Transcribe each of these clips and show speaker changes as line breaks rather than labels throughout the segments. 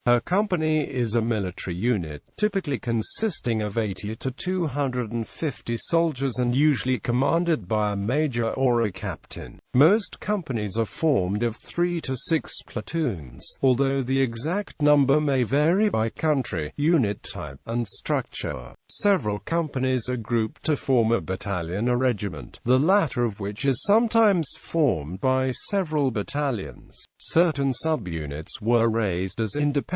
A company is a military unit, typically consisting of 80 to 250 soldiers and usually commanded by a major or a captain. Most companies are formed of 3 to 6 platoons, although the exact number may vary by country, unit type, and structure. Several companies are grouped to form a battalion or regiment, the latter of which is sometimes formed by several battalions. Certain subunits were raised as independent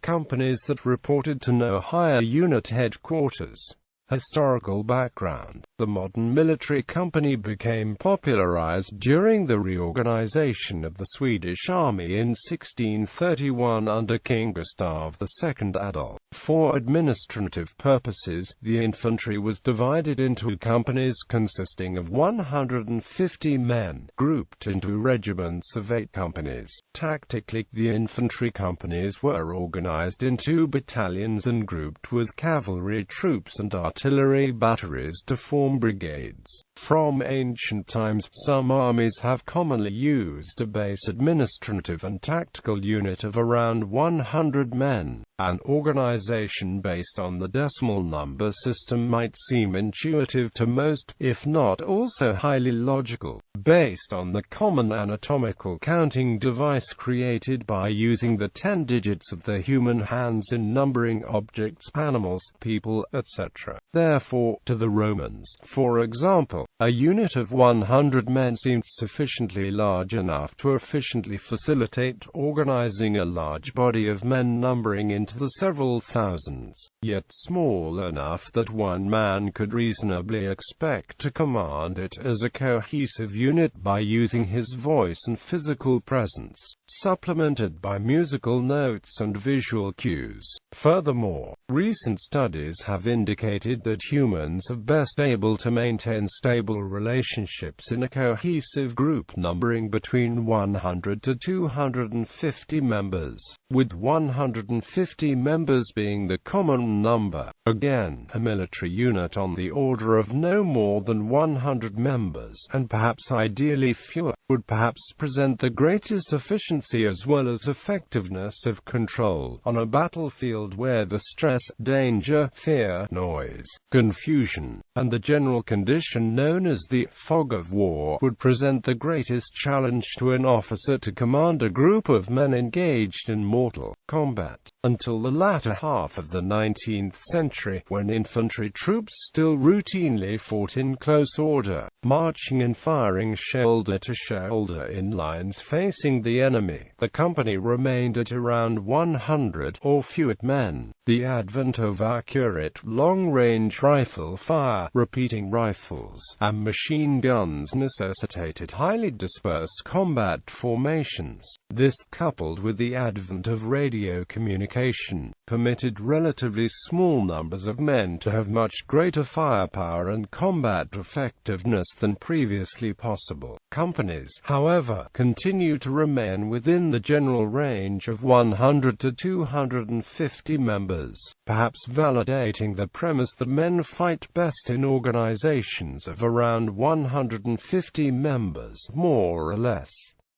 companies that reported to no higher unit headquarters. Historical background. The modern military company became popularized during the reorganization of the Swedish army in 1631 under King Gustav II Adolf. For administrative purposes, the infantry was divided into companies consisting of 150 men, grouped into regiments of 8 companies. Tactically, the infantry companies were organized into battalions and grouped with cavalry troops and artillery batteries to form brigades. From ancient times, some armies have commonly used a base administrative and tactical unit of around 100 men. An organization based on the decimal number system might seem intuitive to most, if not also highly logical, based on the common anatomical counting device created by using the 10 digits of the human hands in numbering objects, animals, people, etc. Therefore, to the Romans, for example, a unit of 100 men seemed sufficiently large enough to efficiently facilitate organizing a large body of men numbering into the several thousands, yet small enough that one man could reasonably expect to command it as a cohesive unit by using his voice and physical presence, supplemented by musical notes and visual cues. Furthermore, recent studies have indicated that humans are best able to maintain stable relationships in a cohesive group numbering between 100 to 250 members, with 150 members being the common number. Again, a military unit on the order of no more than 100 members, and perhaps ideally fewer, would perhaps present the greatest efficiency as well as effectiveness of control on a battlefield where the stress, danger, fear, noise, confusion, and the general condition known as the fog of war would present the greatest challenge to an officer to command a group of men engaged in mortal combat. Until the latter half of the 19th century, when infantry troops still routinely fought in close order, marching and firing shoulder to shoulder in lines facing the enemy, the company remained at around 100 or fewer men. The advent of accurate, long-range rifle fire, repeating rifles, and machine guns necessitated highly dispersed combat formations. This, coupled with the advent of radio communication, permitted relatively small numbers of men to have much greater firepower and combat effectiveness than previously possible. Companies, however, continue to remain within the general range of 100 to 250 members, perhaps validating the premise that men fight best in organizations of around 150 members, more or less.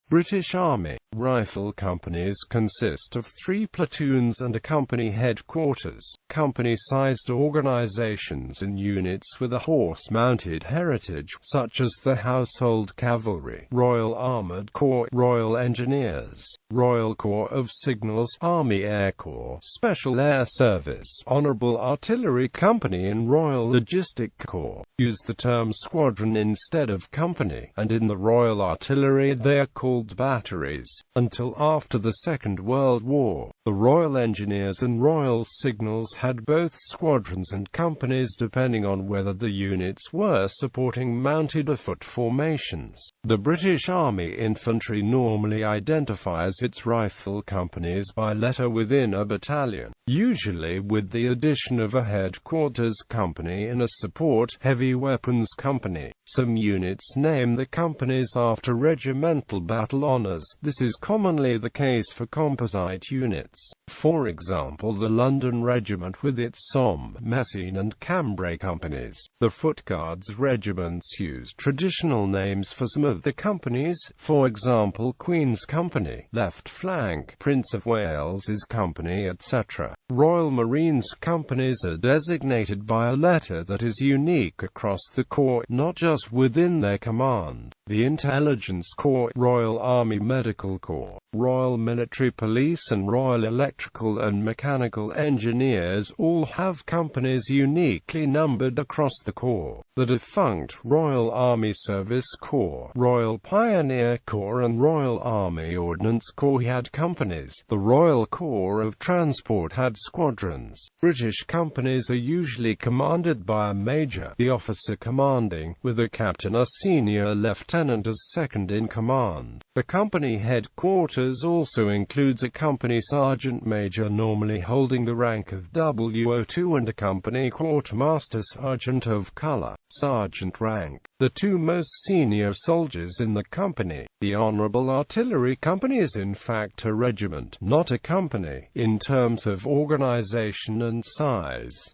British Army rifle companies consist of 3 platoons and a company headquarters. Company-sized organizations in units with a horse-mounted heritage, such as the Household Cavalry, Royal Armoured Corps, Royal Engineers, Royal Corps of Signals, Army Air Corps, Special Air Service, Honourable Artillery Company and Royal Logistic Corps, use the term squadron instead of company, and in the Royal Artillery they are called batteries. Until after the Second World War, the Royal Engineers and Royal Signals had both squadrons and companies depending on whether the units were supporting mounted or foot formations. The British Army Infantry normally identifies its rifle companies by letter within a battalion, usually with the addition of a headquarters company and a support heavy weapons company. Some units name the companies after regimental battle honours. This is commonly the case for composite units. For example, the London Regiment with its Somme, Messines and Cambrai companies. The Foot Guards regiments use traditional names for some of the companies, for example Queen's Company, Left left flank, Prince of Wales's company, etc. Royal Marines companies are designated by a letter that is unique across the corps, not just within their command. The Intelligence Corps, Royal Army Medical Corps, Royal Military Police and Royal Electrical and Mechanical Engineers all have companies uniquely numbered across the corps. The defunct Royal Army Service Corps, Royal Pioneer Corps and Royal Army Ordnance Corps had companies. The Royal Corps of Transport had squadrons. British companies are usually commanded by a major, the officer commanding, with a captain or senior lieutenant as second in command. The company headquarters also includes a company sergeant major, normally holding the rank of WO2, and a company quartermaster sergeant of color, sergeant rank. The two most senior soldiers in the company. The Honorable Artillery Company is in fact a regiment, not a company, in terms of organization and size.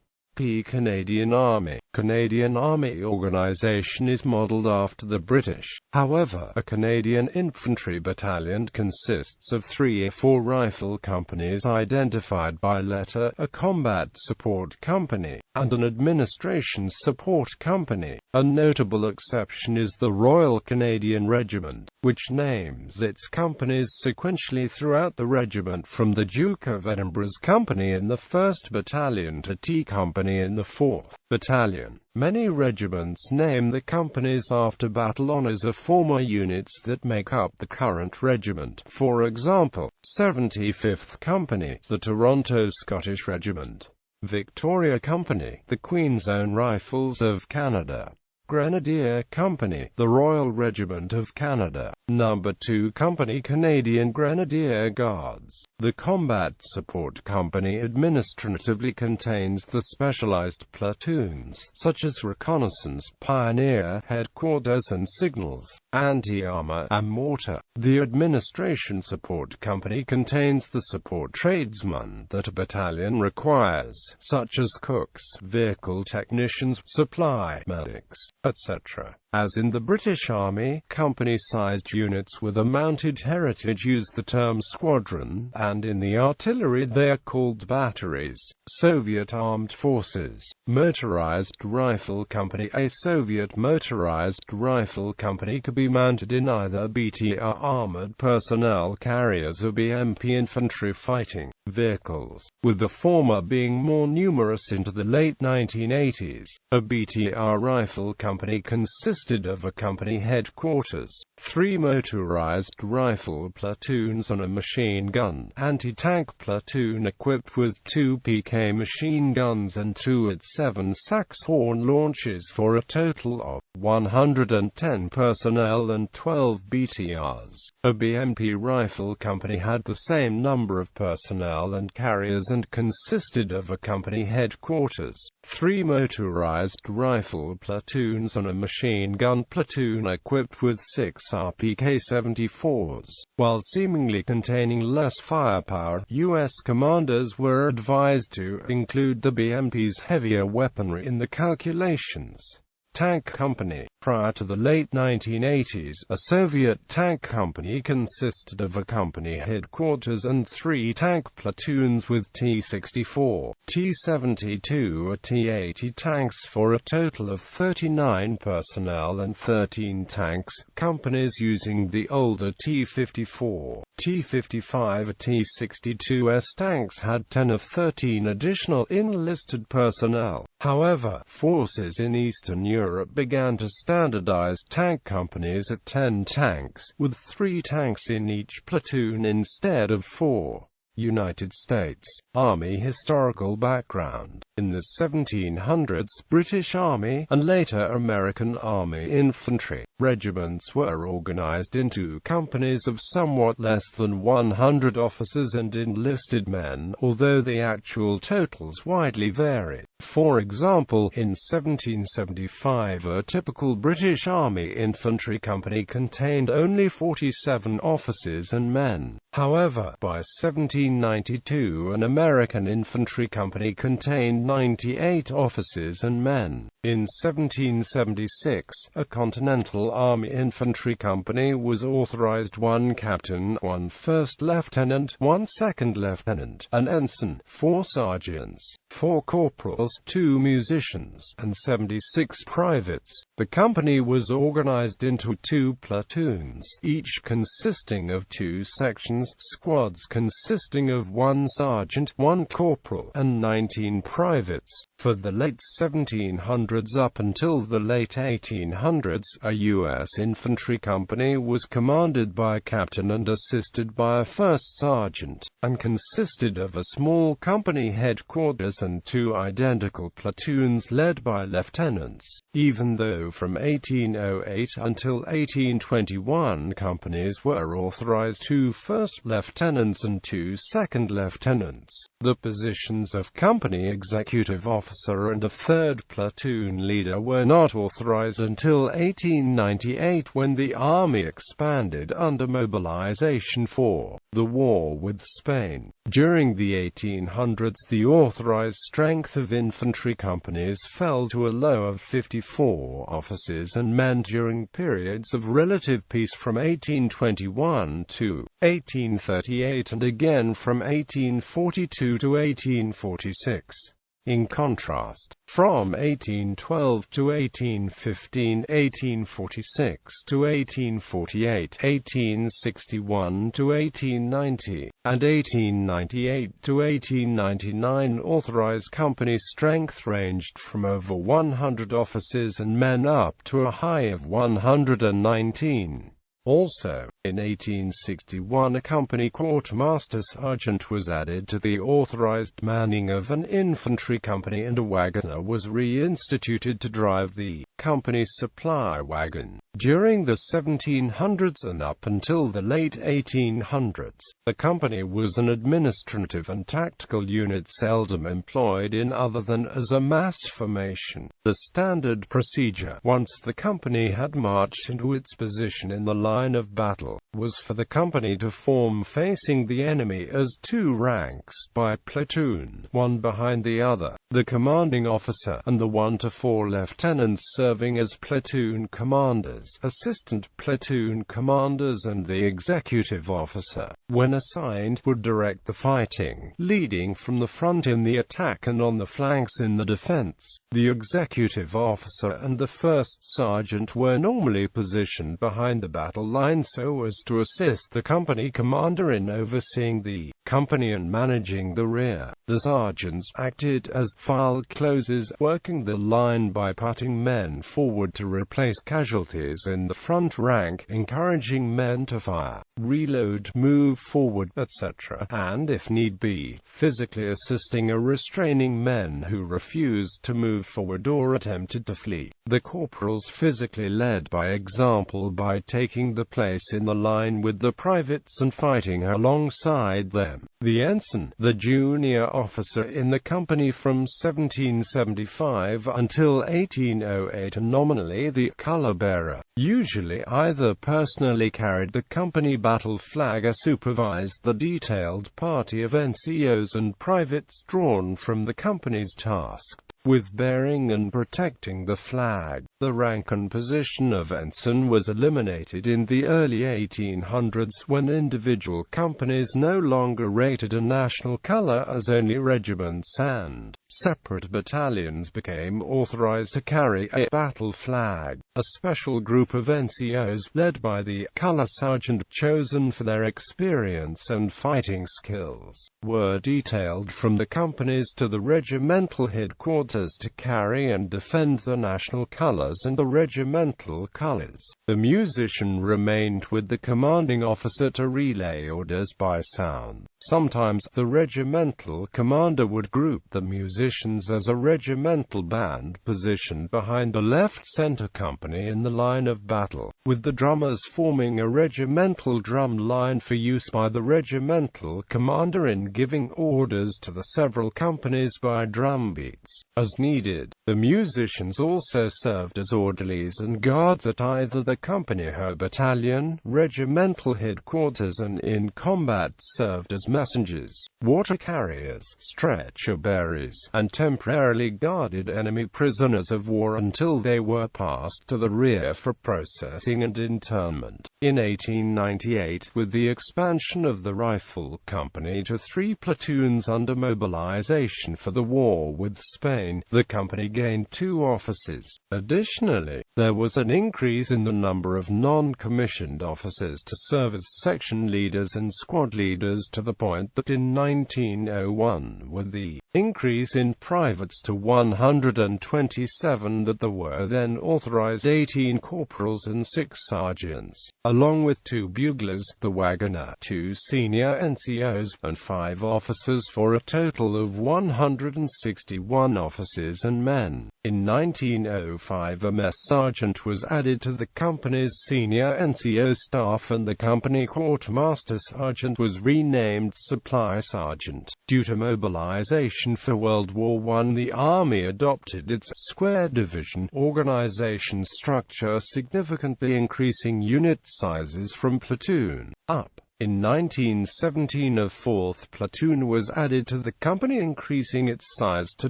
Canadian Army. Canadian Army organization is modeled after the British. However, a Canadian infantry battalion consists of 3 or 4 rifle companies identified by letter, a combat support company, and an administration support company. A notable exception is the Royal Canadian Regiment, which names its companies sequentially throughout the regiment, from the Duke of Edinburgh's company in the 1st Battalion to T Company in the 4th Battalion. Many regiments name the companies after battle honours of former units that make up the current regiment. For example, 75th Company, the Toronto Scottish Regiment; Victoria Company, the Queen's Own Rifles of Canada; Grenadier Company, the Royal Regiment of Canada; No. 2 Company, Canadian Grenadier Guards. The Combat Support Company administratively contains the specialized platoons, such as reconnaissance, pioneer, headquarters and signals, anti-armor, and mortar. The Administration Support Company contains the support tradesmen that a battalion requires, such as cooks, vehicle technicians, supply medics, etc. As in the British Army, company-sized units with a mounted heritage use the term squadron, and in the artillery they are called batteries. Soviet Armed Forces. Motorized Rifle Company. A Soviet motorized rifle company could be mounted in either BTR armored personnel carriers or BMP infantry fighting vehicles, with the former being more numerous into the late 1980s. A BTR rifle company consisted of a company headquarters, 3 motorized rifle platoons and a machine gun, anti-tank platoon equipped with 2 PK machine guns and 2 at 7 Saxhorn launchers for a total of 110 personnel and 12 BTRs. A BMP rifle company had the same number of personnel and carriers and consisted of a company headquarters, 3 motorized rifle platoons and a machine gun platoon equipped with 6 RPK-74s. While seemingly containing less firepower, U.S. commanders were advised to include the BMP's heavier weaponry in the calculations. Tank Company. Prior to the late 1980s, a Soviet tank company consisted of a company headquarters and 3 tank platoons with T-64, T-72 or T-80 tanks for a total of 39 personnel and 13 tanks. Companies using the older T-54, T-55 or T-62S tanks had 10 of 13 additional enlisted personnel. However, forces in Eastern Europe began to standardize tank companies at 10 tanks, with 3 tanks in each platoon instead of 4. United States Army historical background. In the 1700s, British Army, and later American Army infantry, regiments were organized into companies of somewhat less than 100 officers and enlisted men, although the actual totals widely varied. For example, in 1775 a typical British Army infantry company contained only 47 officers and men. However, by 1792 an American infantry company contained 98 officers and men. In 1776, a Continental Army infantry company was authorized 1 captain, 1 first lieutenant, 1 second lieutenant, an ensign, 4 sergeants, 4 corporals, 2 musicians, and 76 privates. The company was organized into 2 platoons, each consisting of 2 sections, squads consisting of 1 sergeant, 1 corporal, and 19 privates. For the late 1700s up until the late 1800s, a U.S. infantry company was commanded by a captain and assisted by a first sergeant, and consisted of a small company headquarters and 2 identical platoons led by lieutenants. Even though from 1808 until 1821 companies were authorized 2 first lieutenants and 2 second lieutenants, the positions of company executive officer and of 3rd platoon leader were not authorized until 1898, when the Army expanded under mobilization for the war with Spain. During the 1800s the authorized strength of infantry companies fell to a low of 54 officers and men during periods of relative peace from 1821 to 1838 and again from 1842 to 1846. In contrast, from 1812 to 1815, 1846 to 1848, 1861 to 1890, and 1898 to 1899, authorized company strength ranged from over 100 officers and men up to a high of 119. Also, in 1861 a company quartermaster sergeant was added to the authorized manning of an infantry company and a wagoner was reinstituted to drive the company's supply wagon. During the 1700s and up until the late 1800s, the company was an administrative and tactical unit seldom employed in other than as a massed formation. The standard procedure, once the company had marched into its position in the line of battle, was for the company to form facing the enemy as 2 ranks by platoon, one behind the other, the commanding officer and the 1 to 4 lieutenants serving as platoon commanders, assistant platoon commanders and the executive officer, when assigned, would direct the fighting, leading from the front in the attack and on the flanks in the defense. The executive officer and the first sergeant were normally positioned behind the battle line so as to assist the company commander in overseeing the company and managing the rear. The sergeants acted as file closers, working the line by putting men forward to replace casualties in the front rank, encouraging men to fire, reload, move forward, etc., and if need be, physically assisting or restraining men who refused to move forward or attempted to flee. The corporals physically led by example by taking the place in the line with the privates and fighting alongside them. The ensign, the junior officer in the company from 1775 until 1808, and nominally the color bearer, usually either personally carried the company battle flag or supervised the detailed party of NCOs and privates drawn from the company's tasked with bearing and protecting the flag. The rank and position of ensign was eliminated in the early 1800s when individual companies no longer rated a national color as only regiments and separate battalions became authorized to carry a battle flag. A special group of NCOs, led by the color sergeant, chosen for their experience and fighting skills, were detailed from the companies to the regimental headquarters to carry and defend the national colors colours and the regimental colours. The musician remained with the commanding officer to relay orders by sound. Sometimes, the regimental commander would group the musicians as a regimental band positioned behind the left-center company in the line of battle, with the drummers forming a regimental drum line for use by the regimental commander in giving orders to the several companies by drum beats, as needed. The musicians also served as orderlies and guards at either the company or battalion, regimental headquarters, and in combat served as messengers, water carriers, stretcher bearers, and temporarily guarded enemy prisoners of war until they were passed to the rear for processing and internment. In 1898, with the expansion of the rifle company to 3 platoons under mobilization for the war with Spain, the company gained 2 officers. Additionally, there was an increase in the number of non-commissioned officers to serve as section leaders and squad leaders, to the point that in 1901, with the increase in privates to 127, that there were then authorized 18 corporals and 6 sergeants, along with 2 buglers, the wagoner, 2 senior NCOs, and 5 officers, for a total of 161 officers and men. In 1905, a mess sergeant was added to the company's senior NCO staff, and the company quartermaster sergeant was renamed supply sergeant. Due to mobilization for World War I, the Army adopted its square division organization structure, significantly increasing unit sizes from platoon up. In 1917, a 4th platoon was added to the company, increasing its size to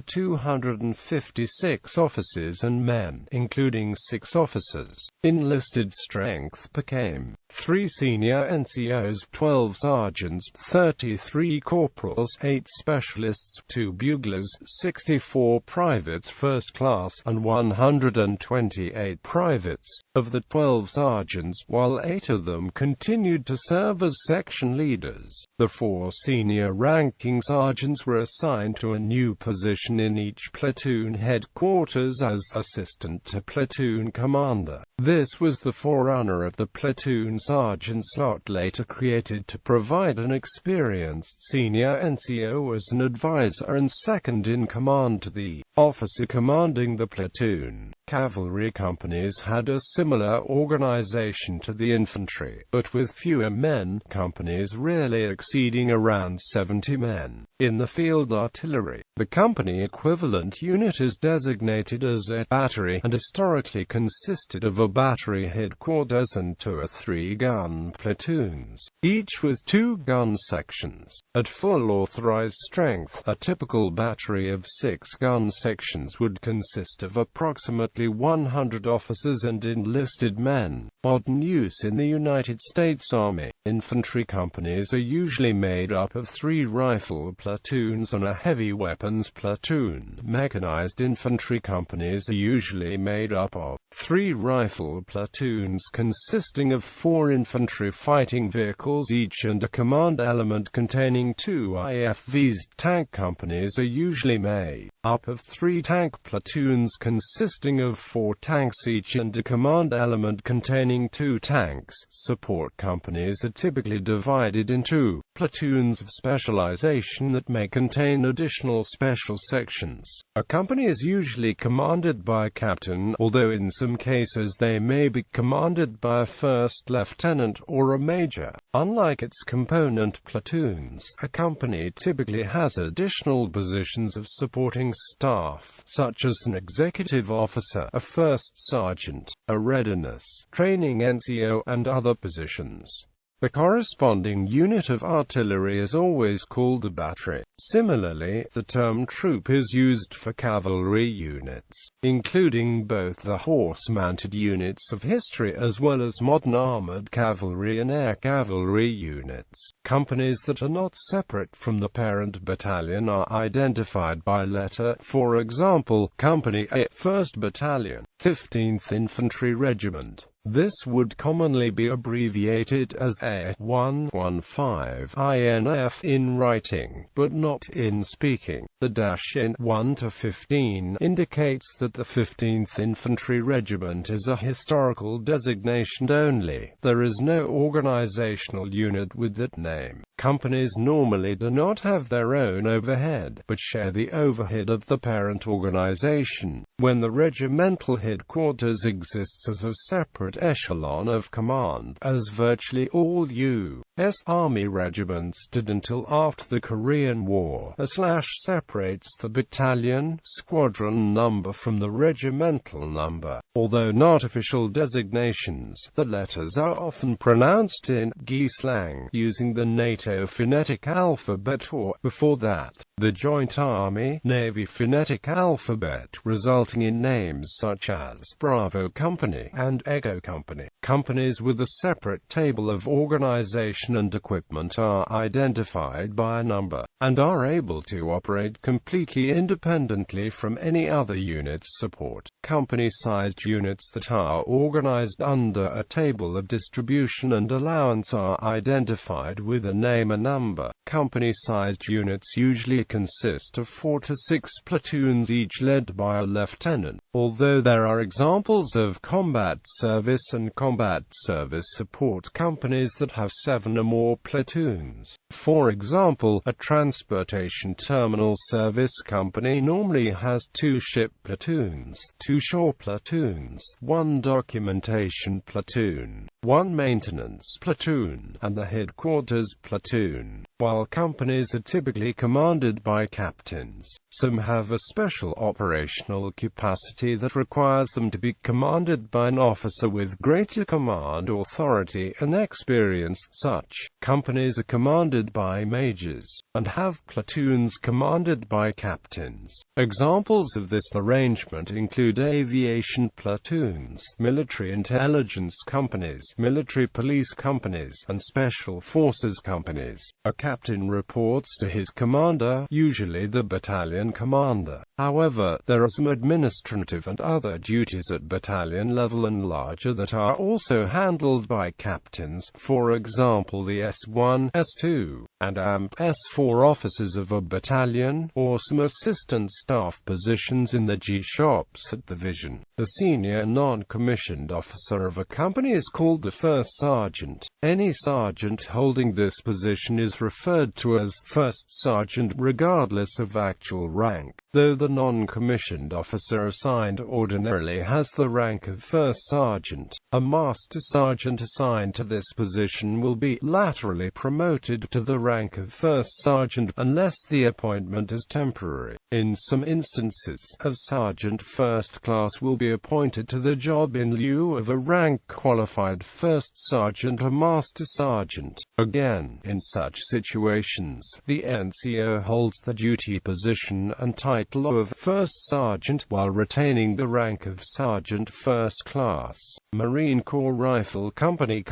256 officers and men, including 6 officers. Enlisted strength became 3 senior NCOs, 12 sergeants, 33 corporals, 8 specialists, 2 buglers, 64 privates first class, and 128 privates. Of the 12 sergeants, while 8 of them continued to serve as section leaders, the 4 senior ranking sergeants were assigned to a new position in each platoon headquarters as assistant to platoon commander. This was the forerunner of the platoon sergeant slot, later created to provide an experienced senior NCO as an advisor and second in command to the officer commanding the platoon. Cavalry companies had a similar organization to the infantry, but with fewer men, companies rarely exceeding around 70 men. In the field artillery, the company equivalent unit is designated as a battery, and historically consisted of a battery headquarters and 2 or 3 gun platoons, each with 2 gun sections. At full authorized strength, a typical battery of 6 gun sections would consist of approximately 100 officers and enlisted men. Modern use in the United States Army. Infantry companies are usually made up of 3 rifle platoons and a heavy weapons platoon. Mechanized infantry companies are usually made up of 3 rifle platoons consisting of 4 infantry fighting vehicles each and a command element containing 2 IFVs. Tank companies are usually made up of 3 tank platoons consisting of 4 tanks each and a command element containing 2 tanks. Support companies are typically divided into platoons of specialization that may contain additional special sections. A company is usually commanded by a captain, although in some cases they may be commanded by a first lieutenant or a major. Unlike its component platoons, a company typically has additional positions of supporting staff, such as an executive officer, a first sergeant, a readiness, training NCO, and other positions. The corresponding unit of artillery is always called a battery. Similarly, the term troop is used for cavalry units, including both the horse-mounted units of history as well as modern armored cavalry and air cavalry units. Companies that are not separate from the parent battalion are identified by letter, for example, Company A, 1st Battalion, 15th Infantry Regiment. This would commonly be abbreviated as A115INF in writing, but not in speaking. The dash in 1 to 15 indicates that the 15th Infantry Regiment is a historical designation only. There is no organizational unit with that name. Companies normally do not have their own overhead, but share the overhead of the parent organization. When the regimental headquarters exists as a separate echelon of command, as virtually all U.S. Army regiments did until after the Korean War, a slash separates the battalion, squadron number from the regimental number. Although not official designations, the letters are often pronounced in GI slang, using the NATO phonetic alphabet or, before that, the Joint Army-Navy phonetic alphabet, resulting in names such as Bravo Company and Echo Company. Companies with a separate table of organization and equipment are identified by a number, and are able to operate completely independently from any other unit's support. Company-sized units that are organized under a table of distribution and allowance are identified with a name and number. Company-sized units usually consist of 4 to 6 platoons, each led by a lieutenant, although there are examples of combat service and combat service support companies that have 7 or more platoons. For example, a transportation terminal service company normally has 2 ship platoons, 2 shore platoons, 1 documentation platoon, 1 maintenance platoon, and the headquarters platoon. While companies are typically commanded by captains, some have a special operational capacity that requires them to be commanded by an officer with greater command authority and experience. Such companies are commanded by majors, and have platoons commanded by captains. Examples of this arrangement include aviation platoons, military intelligence companies, military police companies, and special forces companies. A captain reports to his commander, usually the battalion commander. However, there are some administrative and other duties at battalion level and larger that are also handled by captains, for example the S1, S2, and AMP S4 officers of a battalion, or some assistant staff positions in the G-shops at the division. The senior non-commissioned officer of a company is called the first sergeant. Any sergeant holding this position is referred to as first sergeant regardless of actual rank, though the non-commissioned officer assigned ordinarily has the rank of first sergeant. A master sergeant assigned to this position will be laterally promoted to the rank of first sergeant unless the appointment is temporary. In some instances, a sergeant first class will be appointed to the job in lieu of a rank-qualified first sergeant or master sergeant. Again, in such situations, the NCO holds the duty position and title of first sergeant while retaining the rank of sergeant first class. Marine Corps Rifle Company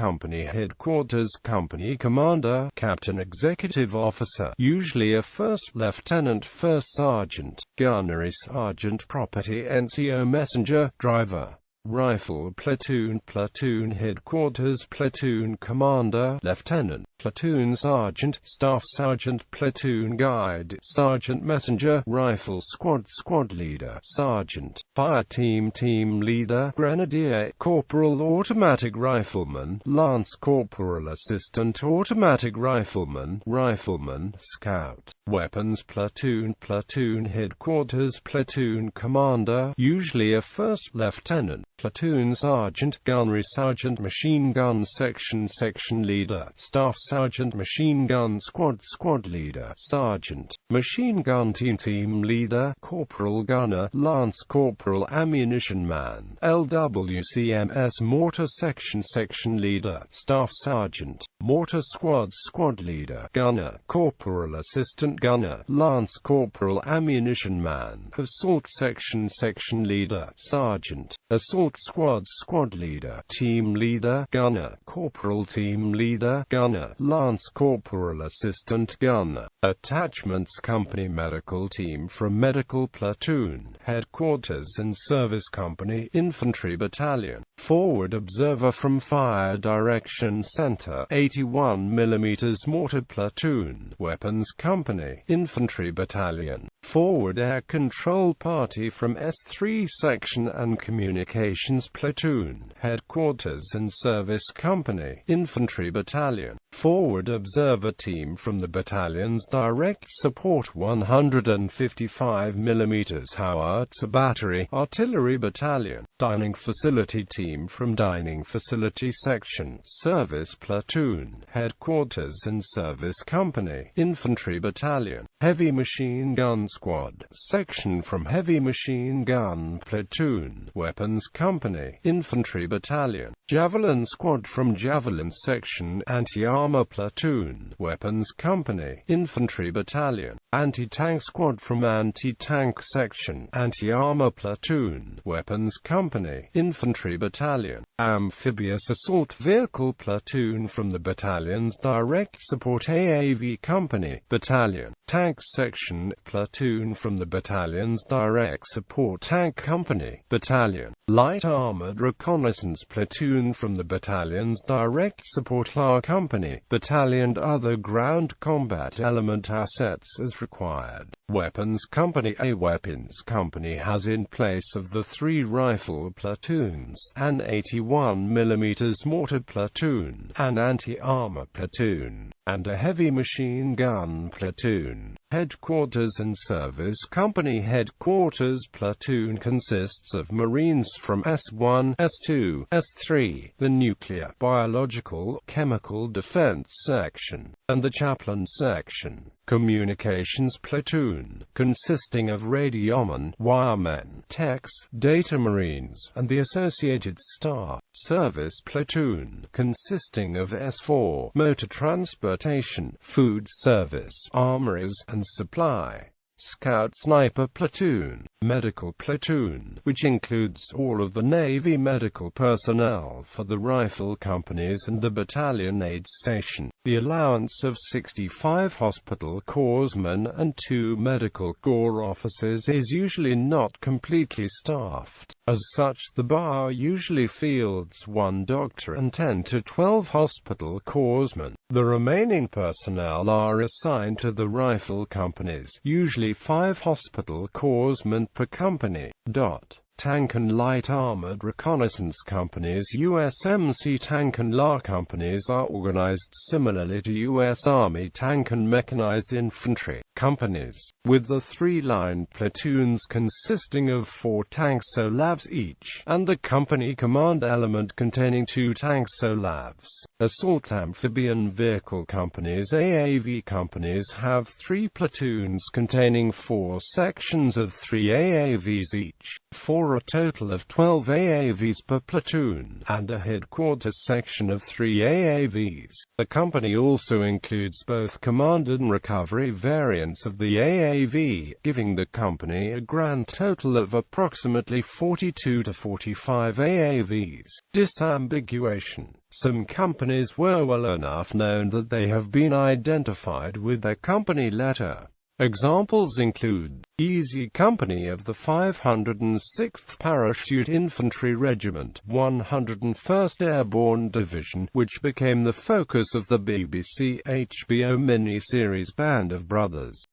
Headquarters Company Commander, Captain Executive Officer, usually a first lieutenant first sergeant, gunnery sergeant property NCO messenger, driver. Rifle Platoon Headquarters Platoon Commander, Lieutenant, Platoon Sergeant, Staff Sergeant, Platoon Guide, Sergeant Messenger, Rifle Squad Leader, Sergeant, Fire Team Leader, Grenadier, Corporal Automatic Rifleman, Lance Corporal Assistant Automatic Rifleman, Rifleman, Scout. Weapons Platoon Headquarters Platoon Commander, usually a first lieutenant, Platoon Sergeant, Gunnery Sergeant, Machine Gun Section Leader, Staff Sergeant, Machine Gun Squad Leader, Sergeant, Machine Gun Team Leader, Corporal Gunner, Lance Corporal Ammunition Man, LWCMS Mortar Section Leader, Staff Sergeant, Mortar Squad Leader, Gunner, Corporal Assistant Gunner, Lance Corporal Ammunition Man, Assault Section Leader, Sergeant, Assault Squad Leader, Team Leader, Gunner, Corporal Team Leader, Gunner, Lance Corporal Assistant Gunner. Attachments Company Medical Team from Medical Platoon, Headquarters and Service Company, Infantry Battalion. Forward Observer from Fire Direction Center, 81 mm Mortar Platoon, Weapons Company, Infantry Battalion. Forward Air Control Party from S3 Section and Communications Platoon, Headquarters and Service Company, Infantry Battalion. Forward Observer Team from the Battalion's Direct Support 155 mm Howitzer Battery, Artillery Battalion. Dining Facility Team from Dining Facility Section, Service Platoon, Headquarters and Service Company, Infantry Battalion. Heavy Machine Gun Squad Section from Heavy Machine Gun Platoon, Weapons Company, Infantry Battalion. Javelin Squad from Javelin Section, Anti-Armor Platoon, Weapons Company, Infantry Battalion. Anti-Tank Squad from Anti-Tank Section, Anti-Armor Platoon, Weapons Company, Infantry Battalion. Amphibious Assault Vehicle Platoon from the Battalion's Direct Support AAV Company, Battalion. Tank Section Platoon from the Battalion's Direct Support Tank Company, Battalion. Light Armored Reconnaissance Platoon from the Battalion's Direct Support LAR Company, Battalion. Other ground combat element assets as required. Weapons Company. A weapons company has in place of the 3 rifle platoons, an 81 mm mortar platoon, an anti-armor platoon, and a heavy machine gun platoon. Headquarters and Service Company. Headquarters platoon consists of Marines from S1, S2, S3, the Nuclear, Biological, Chemical Defense Section, and the Chaplain Section. Communications Platoon, consisting of radiomen, wiremen, techs, data marines, and the associated staff. Service Platoon, consisting of S4, motor transportation, food service, armories, and supply. Scout Sniper Platoon, Medical Platoon, which includes all of the Navy medical personnel for the rifle companies and the battalion aid station. The allowance of 65 hospital corpsmen and 2 medical corps officers is usually not completely staffed. As such, the BAR usually fields 1 doctor and 10 to 12 hospital corpsmen. The remaining personnel are assigned to the rifle companies, usually 5 hospital corpsmen per company. Tank and Light Armored Reconnaissance Companies. USMC Tank and LAR companies are organized similarly to U.S. Army Tank and Mechanized Infantry companies, with the 3-line platoons consisting of 4 tank SOLAVs each, and the company command element containing 2 tank SOLAVs. Assault Amphibian Vehicle Companies. AAV companies have 3 platoons containing 4 sections of 3 AAVs each, for a total of 12 AAVs per platoon, and a headquarters section of 3 AAVs. The company also includes both command and recovery variants of the AAV, giving the company a grand total of approximately 42 to 45 AAVs. Disambiguation. Some companies were well enough known that they have been identified with their company letter. Examples include Easy Company of the 506th Parachute Infantry Regiment, 101st Airborne Division, which became the focus of the BBC HBO mini-series Band of Brothers.